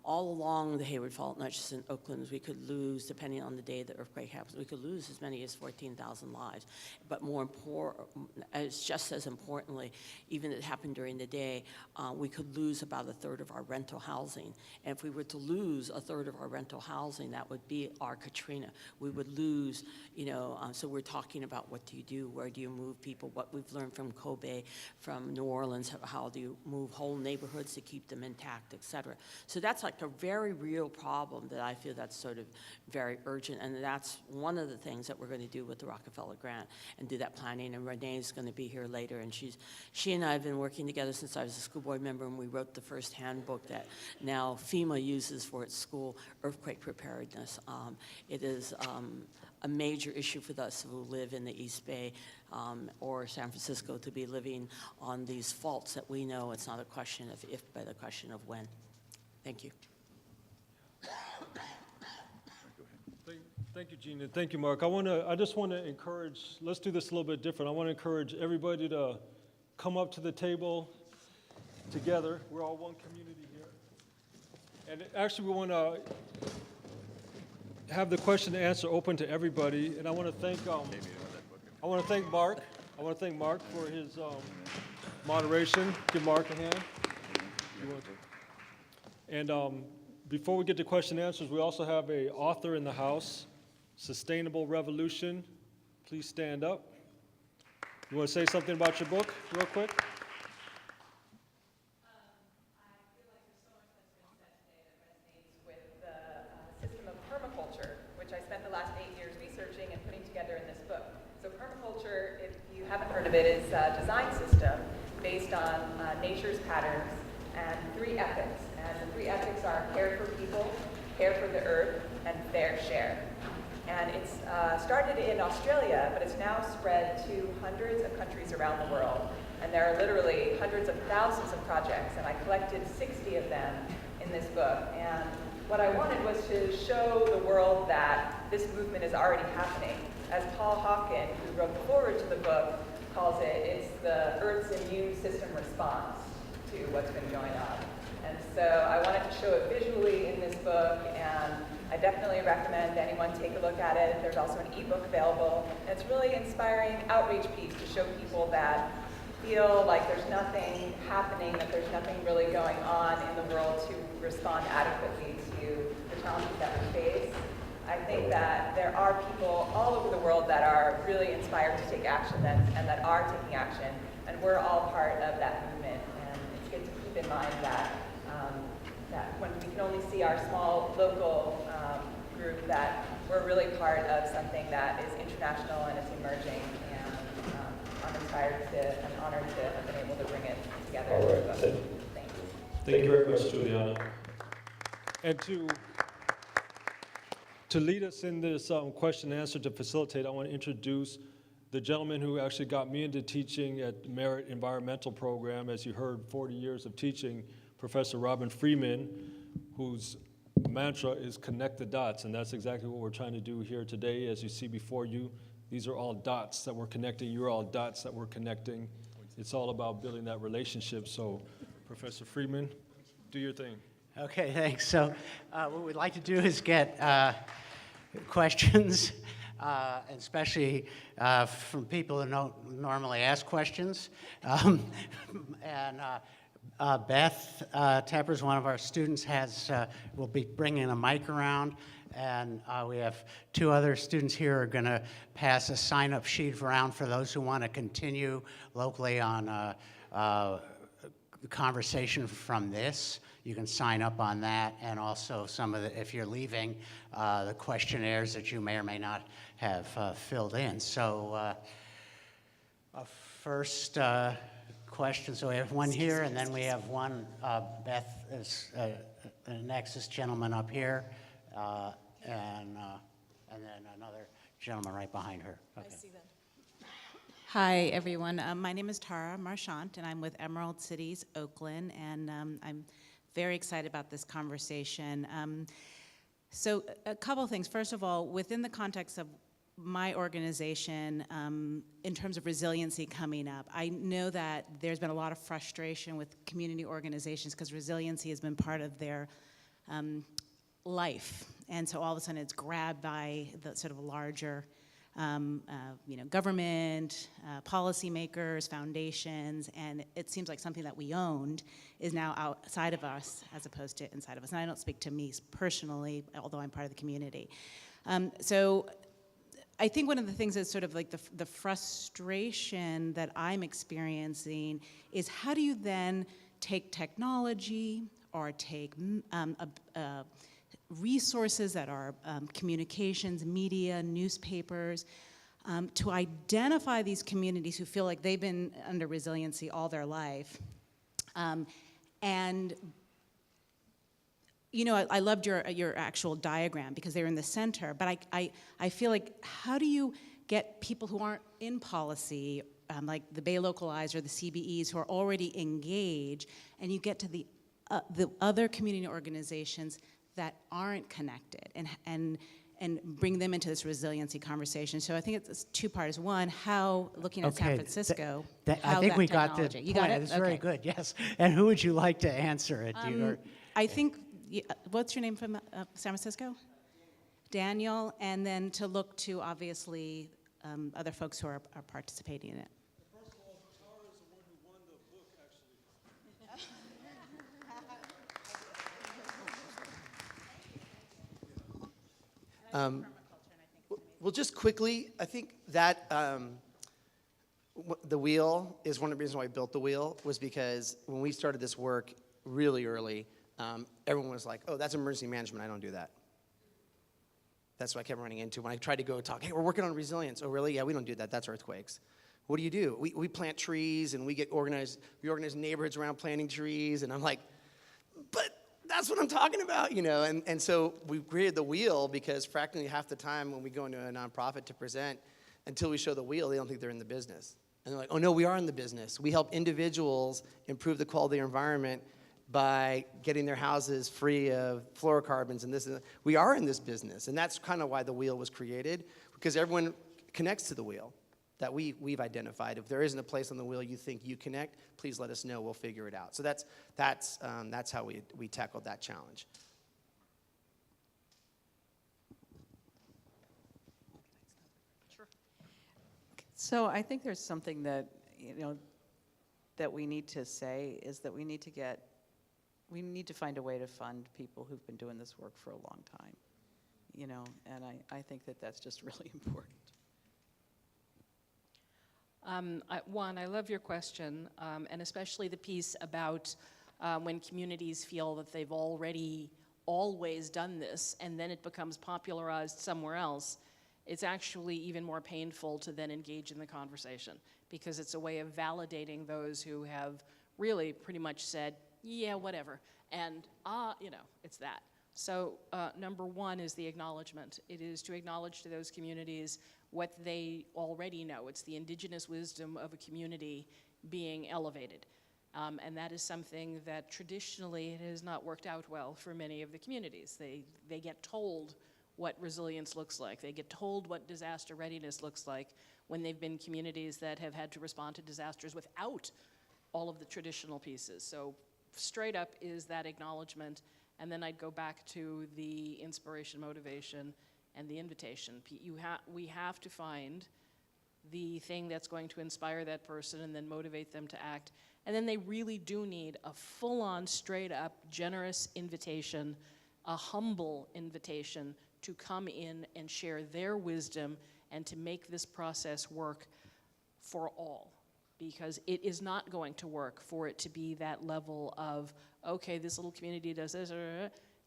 all along the Hayward Fault, not just in Oakland, we could lose, depending on the day the earthquake happens, we could lose as many as 14,000 lives. But more important, just as importantly, even if it happened during the day, we could lose about a third of our rental housing. And if we were to lose a third of our rental housing, that would be our Katrina. We would lose, so we're talking about what do you do, where do you move people, what we've learned from Kobe, from New Orleans, how do you move whole neighborhoods to keep them intact, et cetera. So that's like a very real problem that I feel that's sort of very urgent, and that's one of the things that we're going to do with the Rockefeller Grant and do that planning. And Renee's going to be here later, and she and I have been working together since I was a school board member, and we wrote the first handbook that now FEMA uses for its school earthquake preparedness. It is a major issue for us who live in the East Bay or San Francisco to be living on these faults that we know it's not a question of if, but a question of when. Thank you. Thank you, Gina. Thank you, Mark. I just want to encourage, let's do this a little bit different. I want to encourage everybody to come up to the table together. We're all one community here. And actually, we want to have the question and answer open to everybody. And I want to thank Mark. I want to thank Mark for his moderation. Give Mark a hand. You want to? And before we get to question and answers, we also have an author in the house, Sustainable Revolution. Please stand up. You want to say something about your book real quick? I feel like there's so much that's been said today that resonates with the system of permaculture, which I spent the last 8 years researching and putting together in this book. So permaculture, if you haven't heard of it, is a design system based on nature's patterns and 3 ethics. And the 3 ethics are care for people, care for the earth, and fair share. And it's started in Australia, but it's now spread to hundreds of countries around the world. And there are literally hundreds of thousands of projects, and I collected 60 of them in this book. And what I wanted was to show the world that this movement is already happening. As Paul Hawken, who wrote the foreword to the book, calls it, it's the Earth's immune system response to what's been going on. And so I wanted to show it visually in this book, and I definitely recommend anyone take a look at it. There's also an ebook available. And it's really inspiring outreach piece to show people that feel like there's nothing happening, that there's nothing really going on in the world to respond adequately to the challenges that we face. I think that there are people all over the world that are really inspired to take action and that are taking action, and we're all part of that movement. And it's good to keep in mind that that when we can only see our small local group, that we're really part of something that is international and it's emerging. And I'm inspired to and honored to have been able to bring it together. All right. Thank you. Thank you very much, Juliana. And to lead us in this question and answer, to facilitate, I want to introduce the gentleman who actually got me into teaching at the Merit Environmental Program. As you heard, 40 years of teaching, Professor Robin Freeman, whose mantra is connect the dots, and that's exactly what we're trying to do here today. As you see before you, these are all dots that we're connecting. You're all dots that we're connecting. It's all about building that relationship. So, Professor Freeman, do your thing. Okay, thanks. So what we'd like to do is get questions, especially from people who don't normally ask questions. Beth Teppers, one of our students, will be bringing a mic around, and we have two other students here who are going to pass a sign-up sheet around for those who want to continue locally on the conversation from this. You can sign up on that, and also some of the, if you're leaving, the questionnaires that you may or may not have filled in. So first question, so we have one here, and then we have one, Beth is next, this gentleman up here, and then another gentleman right behind her. Okay. I see them. Hi, everyone. My name is Tara Marchant, and I'm with Emerald Cities, Oakland, and I'm very excited about this conversation. So a couple things. First of all, within the context of my organization, in terms of resiliency coming up, I know that there's been a lot of frustration with community organizations because resiliency has been part of their life. And so all of a sudden it's grabbed by the sort of larger government, policymakers, foundations, and it seems like something that we owned is now outside of us as opposed to inside of us. And I don't speak to me personally, although I'm part of the community. So I think one of the things that's sort of like the frustration that I'm experiencing is how do you then take technology or take resources that are communications, media, newspapers, to identify these communities who feel like they've been under resiliency all their life. And you know, I loved your actual diagram because they're in the center, but I feel like how do you get people who aren't in policy, like the Bay Localized or the CBEs, who are already engaged, and you get to the other community organizations that aren't connected, and bring them into this resiliency conversation. So I think it's two parts. One, how, looking at San Francisco, I think we got the technology. You got it? It's very good, yes. And who would you like to answer it? I think, what's your name from San Francisco? Daniel, and then to look to, obviously, other folks who are participating in it. First of all, Tara is the one who won the book, actually. Well, just quickly, I think that the wheel is one of the reasons why I built the wheel, was because when we started this work really early, everyone was like, oh, that's emergency management, I don't do that. That's what I kept running into when I tried to go talk, hey, we're working on resilience. Oh, really? Yeah, we don't do that, that's earthquakes. What do? We plant trees and we organize neighborhoods around planting trees, and I'm like, but that's what I'm talking about, you know. And so we created the wheel because practically half the time when we go into a nonprofit to present, until we show the wheel, they don't think they're in the business. And they're like, oh no, we are in the business. We help individuals improve the quality of their environment by getting their houses free of fluorocarbons and this and that. We are in this business. And that's kind of why the wheel was created, because everyone connects to the wheel that we've identified. If there isn't a place on the wheel you think you connect, please let us know. We'll figure it out. So that's how we tackled that challenge. So I think there's something that, that we need to say is that we need to find a way to fund people who've been doing this work for a long time, and I think that that's just really important. I love your question, and especially the piece about when communities feel that they've already always done this, and then it becomes popularized somewhere else. It's actually even more painful to then engage in the conversation, because it's a way of validating those who have really pretty much said, yeah, whatever, and it's that. So number one is the acknowledgement. It is to acknowledge to those communities what they already know. It's the indigenous wisdom of a community being elevated. And that is something that traditionally it has not worked out well for many of the communities. They get told what resilience looks like. They get told what disaster readiness looks like when they've been communities that have had to respond to disasters without all of the traditional pieces. So straight up is that acknowledgement, and then I'd go back to the inspiration, motivation, and the invitation. We have to find the thing that's going to inspire that person and then motivate them to act. And then they really do need a full-on, straight-up, generous invitation, a humble invitation to come in and share their wisdom and to make this process work for all. Because it is not going to work for it to be that level of, okay, this little community does this.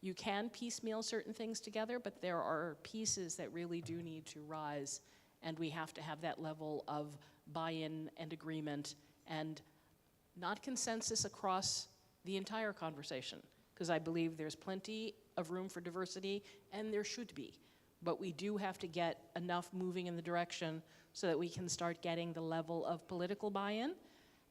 You can piecemeal certain things together, but there are pieces that really do need to rise, and we have to have that level of buy-in and agreement and not consensus across the entire conversation, because I believe there's plenty of room for diversity, and there should be. But we do have to get enough moving in the direction so that we can start getting the level of political buy-in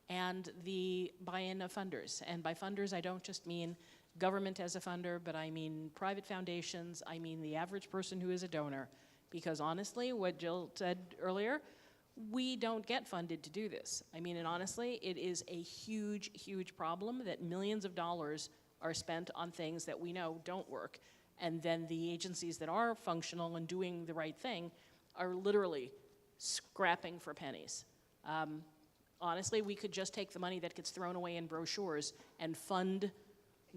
and the buy-in of funders. And by funders, I don't just mean government as a funder, but I mean private foundations, I mean the average person who is a donor. Because honestly, what Jill said earlier, we don't get funded to do this. I mean, and honestly, it is a huge, huge problem that millions of dollars are spent on things that we know don't work. And then the agencies that are functional and doing the right thing are literally scrapping for pennies. Honestly, we could just take the money that gets thrown away in brochures and fund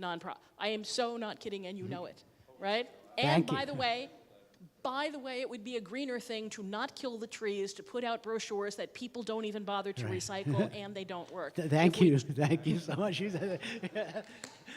nonprofit. I am so not kidding, and you know it, right? And by the way, it would be a greener thing to not kill the trees, to put out brochures that people don't even bother to recycle, and they don't work. Thank you so much.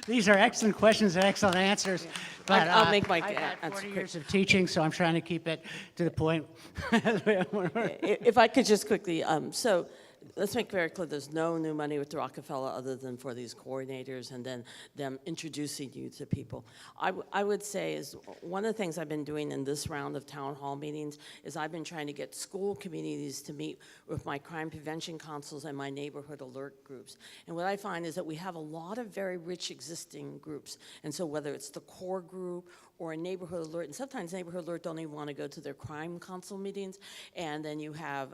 These are excellent questions and excellent answers. But I'll make my I've had answer 40 quick. years of teaching, so I'm trying to keep it to the point. If I could just quickly, so let's make very clear, there's no new money with Rockefeller other than for these coordinators and then them introducing you to people. I would say is one of the things I've been doing in this round of town hall meetings is I've been trying to get school communities to meet with my crime prevention councils and my neighborhood alert groups. And what I find is that we have a lot of very rich existing groups. And so whether it's the core group or a neighborhood alert, and sometimes neighborhood alert don't even want to go to their crime council meetings, and then you have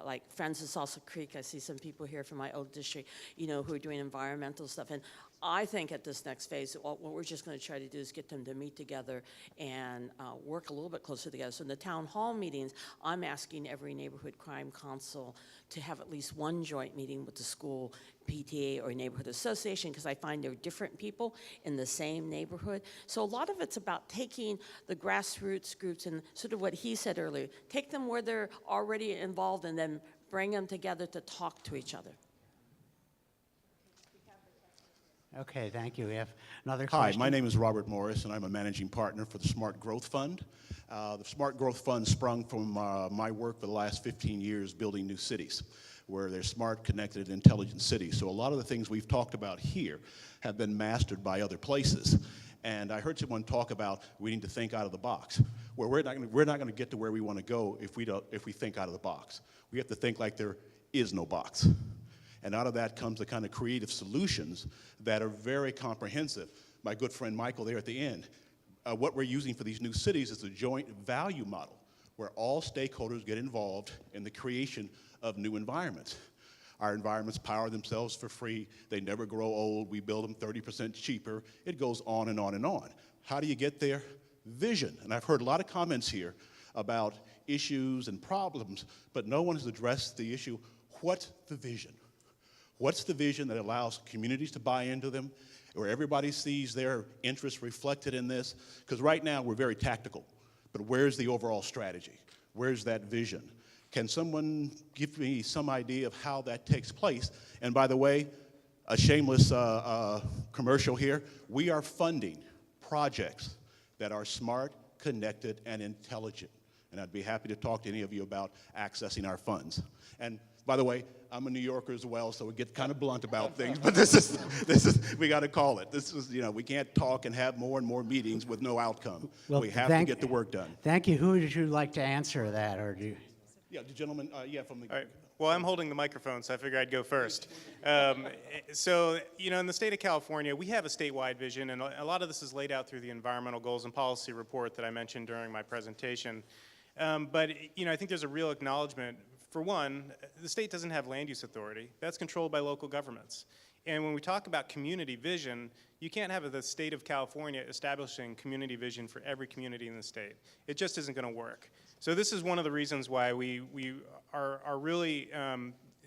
like Friends of Salsa Creek. I see some people here from my old district, who are doing environmental stuff. And I think at this next phase, what we're just going to try to do is get them to meet together and work a little bit closer together. So in the town hall meetings, I'm asking every neighborhood crime council to have at least one joint meeting with the school PTA or neighborhood association, because I find there are different people in the same neighborhood. So a lot of it's about taking the grassroots groups and sort of what he said earlier, take them where they're already involved and then bring them together to talk to each other. Okay, thank you. We have another Hi, question. my name is Robert Morris, and I'm a managing partner for the Smart Growth Fund. The Smart Growth Fund sprung from my work for the last 15 years building new cities. where they're smart, connected, and intelligent cities. So a lot of the things we've talked about here have been mastered by other places. And I heard someone talk about we need to think out of the box. Well, we're not going to get to where we want to go if we think out of the box. We have to think like there is no box. And out of that comes the kind of creative solutions that are very comprehensive. My good friend Michael there at the end, what we're using for these new cities is a joint value model where all stakeholders get involved in the creation of new environments. Our environments power themselves for free. They never grow old. We build them 30% cheaper. It goes on and on and on. How do you get there? Vision. And I've heard a lot of comments here about issues and problems, but no one has addressed the issue, what's the vision? What's the vision that allows communities to buy into them, where everybody sees their interests reflected in this? Because right now we're very tactical, but where's the overall strategy? Where's that vision? Can someone give me some idea of how that takes place? And by the way, a shameless commercial here, we are funding projects that are smart, connected, and intelligent. And I'd be happy to talk to any of you about accessing our funds. And by the way, I'm a New Yorker as well, so we get kind of blunt about things, but this is we got to call it. This is, we can't talk and have more and more meetings with no outcome. Well, we have to get the work done. Thank you. Who would you like to answer that, or do you? Yeah, the gentleman, from the... All right. Well, I'm holding the microphone, so I figured I'd go first. So, in the state of California, we have a statewide vision, and a lot of this is laid out through the Environmental Goals and Policy Report that I mentioned during my presentation. But, I think there's a real acknowledgement. For one, the state doesn't have land use authority. That's controlled by local governments. And when we talk about community vision, you can't have the state of California establishing community vision for every community in the state. It just isn't going to work. So this is one of the reasons why we are really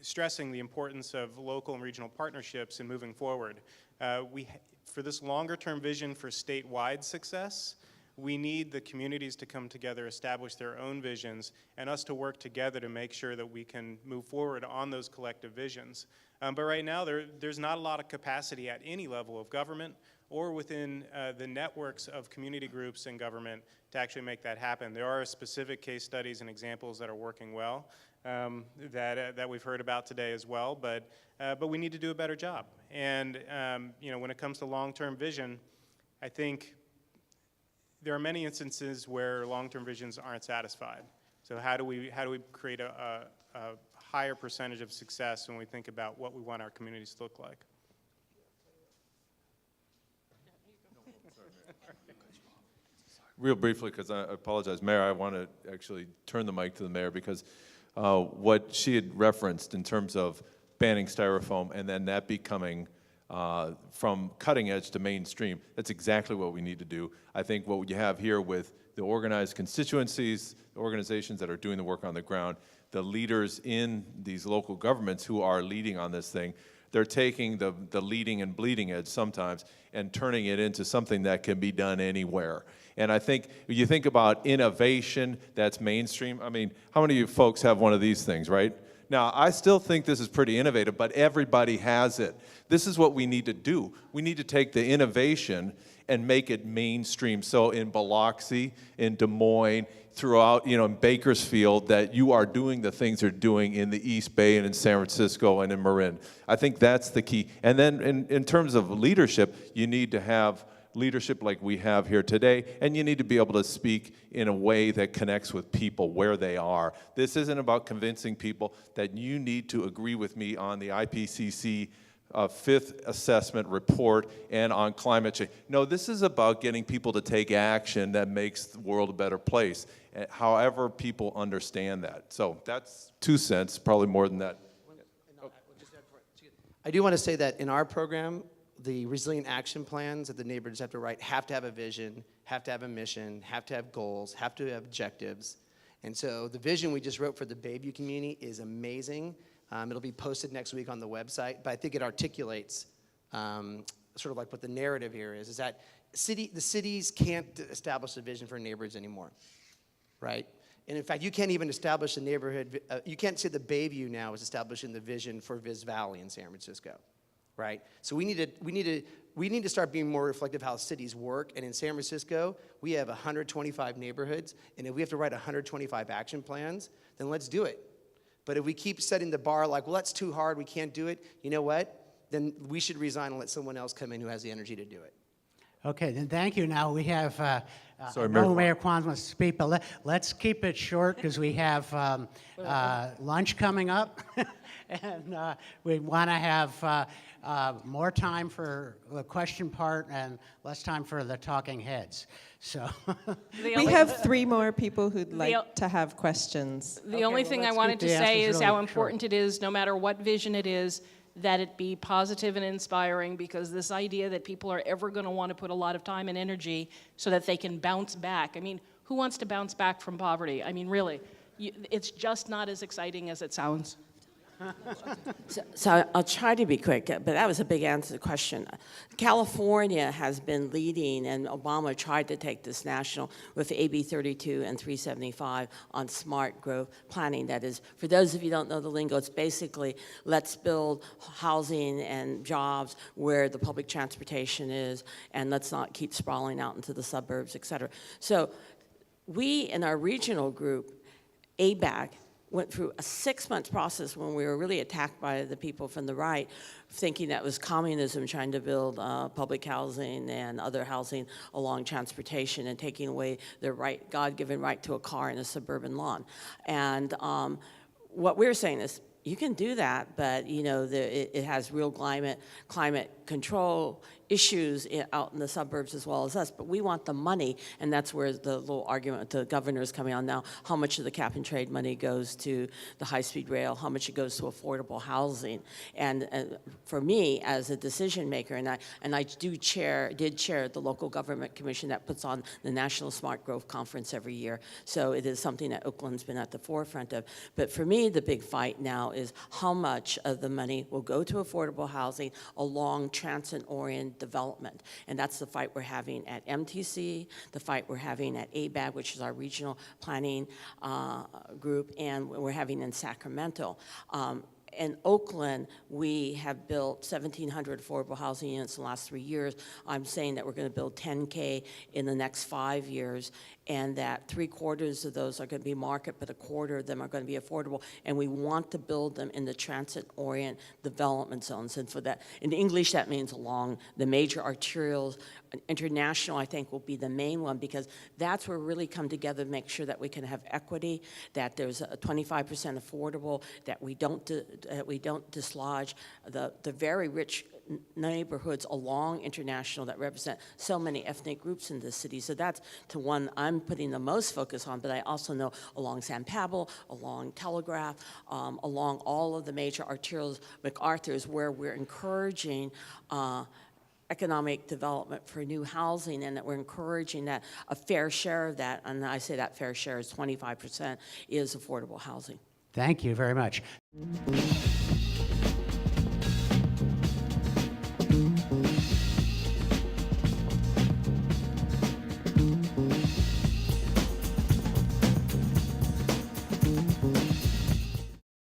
stressing the importance of local and regional partnerships in moving forward. For this longer term vision for statewide success, we need the communities to come together, establish their own visions, and us to work together to make sure that we can move forward on those collective visions. But right now, there's not a lot of capacity at any level of government or within the networks of community groups and government to actually make that happen. There are specific case studies and examples that are working well that we've heard about today as well, but we need to do a better job. And when it comes to long-term vision, I think there are many instances where long-term visions aren't satisfied. So how do we create a higher percentage of success when we think about what we want our communities to look like? Real briefly, because I apologize, Mayor, I want to actually turn the mic to the mayor because what she had referenced in terms of banning styrofoam and then that becoming from cutting edge to mainstream, that's exactly what we need to do. I think what you have here with the organized constituencies, the organizations that are doing the work on the ground, the leaders in these local governments who are leading on this thing, they're taking the leading and bleeding edge sometimes and turning it into something that can be done anywhere. And I think when you think about innovation that's mainstream, I mean, how many of you folks have one of these things, right? Now, I still think this is pretty innovative, but everybody has it. This is what we need to do. We need to take the innovation and make it mainstream. So in Biloxi, in Des Moines, throughout, in Bakersfield, that you are doing the things they're doing in the East Bay and in San Francisco and in Marin. I think that's the key. And then in terms of leadership, you need to have leadership like we have here today, and you need to be able to speak in a way that connects with people where they are. This isn't about convincing people that you need to agree with me on the IPCC fifth assessment report and on climate change. No, this is about getting people to take action that makes the world a better place, however people understand that. So that's 2 cents, probably more than that. I do want to say that in our program, the resilient action plans that the neighborhoods have to write have to have a vision, have to have a mission, have to have goals, have to have objectives. And so the vision we just wrote for the Bayview community is amazing. It'll be posted next week on the website, but I think it articulates sort of like what the narrative here is that the cities can't establish a vision for neighborhoods anymore, right? And in fact, you can't even establish a neighborhood, you can't say the Bayview now is establishing the vision for Viz Valley in San Francisco. Right? So we need to start being more reflective of how cities work. And in San Francisco, we have 125 neighborhoods. And if we have to write 125 action plans, then let's do it. But if we keep setting the bar like, well, that's too hard, we can't do it, you know what? Then we should resign and let someone else come in who has the energy to do it. Okay, then thank you. Now we have, Sorry, I know Mayor Mayor Kwan wants to speak, but let's keep it short because we have lunch coming up. And we want to have more time for the question part and less time for the talking heads. So We have 3 more people who'd like to have questions. The only thing I let's wanted keep to the say answers is really how important it is, no matter what vision it is, that it be positive and inspiring, because this idea that people are ever going to want to put a lot of time and energy so that they can bounce back. I mean, who wants to bounce back from poverty? I mean, really, it's just not as exciting as it sounds. So I'll try to be quick, but that was a big answer to the question. California has been leading, and Obama tried to take this national with AB 32 and 375 on smart growth planning. That is, for those of you who don't know the lingo, it's basically let's build housing and jobs where the public transportation is, and let's not keep sprawling out into the suburbs, et cetera. So we, in our regional group, ABAG, went through a 6-month process when we were really attacked by the people from the right, thinking that was communism trying to build public housing and other housing along transportation and taking away their right, God-given right to a car in a suburban lawn. And what we're saying is, you can do that, but you know it has real climate control issues out in the suburbs as well as us. But we want the money, and that's where the little argument with the governor is coming on now. How much of the cap and trade money goes to the high-speed rail? How much it goes to affordable housing? And for me, as a decision maker, and I did chair the local government commission that puts on the National Smart Growth Conference every year. So it is something that Oakland's been at the forefront of. But for me, the big fight now is how much of the money will go to affordable housing along transit-oriented development. And that's the fight we're having at MTC, the fight we're having at ABAG, which is our regional planning group, and we're having in Sacramento. In Oakland, we have built 1,700 affordable housing units in the last 3 years. I'm saying that we're going to build 10K in the next 5 years, and that 3/4 of those are going to be market, but 1/4 of them are going to be affordable. And we want to build them in the transit-oriented development zones. And for that, in English, that means along the major arterials. International, I think, will be the main one, because that's where we really come together to make sure that we can have equity, that there's a 25% affordable, that we don't dislodge the very rich neighborhoods along International that represent so many ethnic groups in this city. So that's the one I'm putting the most focus on, but I also know along San Pablo, along Telegraph, along all of the major arterials, MacArthur's, where we're encouraging economic development for new housing, and that we're encouraging that a fair share of that, and I say that fair share is 25%, is affordable housing. thank you very much.